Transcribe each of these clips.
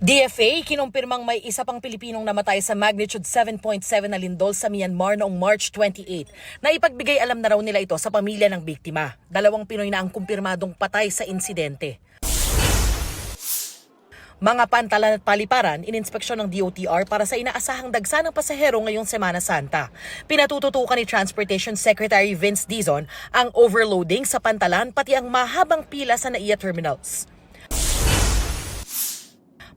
DFA kinumpirmang may isa pang Pilipinong namatay sa magnitude 7.7 na lindol sa Myanmar noong March 28 na ipagbigay alam na raw nila ito sa pamilya ng biktima. 2 Pinoy na ang kumpirmadong patay sa insidente. Mga pantalan at paliparan, ininspeksyon ng DOTR para sa inaasahang dagsa ng pasahero ngayong Semana Santa. Pinatututukan ni Transportation Secretary Vince Dizon ang overloading sa pantalan pati ang mahabang pila sa NAIA terminals.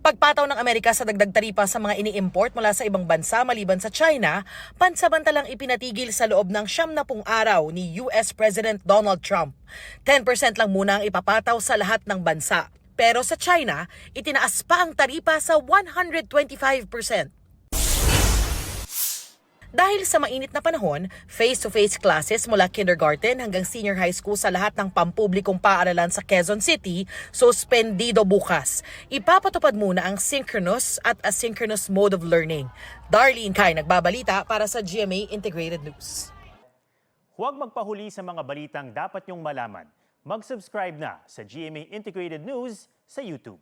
Pagpataw ng Amerika sa dagdag taripa sa mga ini-import mula sa ibang bansa maliban sa China, pansamantalang ipinatigil sa loob ng 70 araw ni US President Donald Trump. 10% lang muna ang ipapataw sa lahat ng bansa. Pero sa China, itinaas pa ang taripa sa 125%. Dahil sa mainit na panahon, face-to-face classes mula kindergarten hanggang senior high school sa lahat ng pampublikong paaralan sa Quezon City, suspendido bukas. Ipapatupad muna ang synchronous at asynchronous mode of learning. Darlene Kai nagbabalita para sa GMA Integrated News. Huwag magpahuli sa mga balitang dapat niyong malaman. Mag-subscribe na sa GMA Integrated News sa YouTube.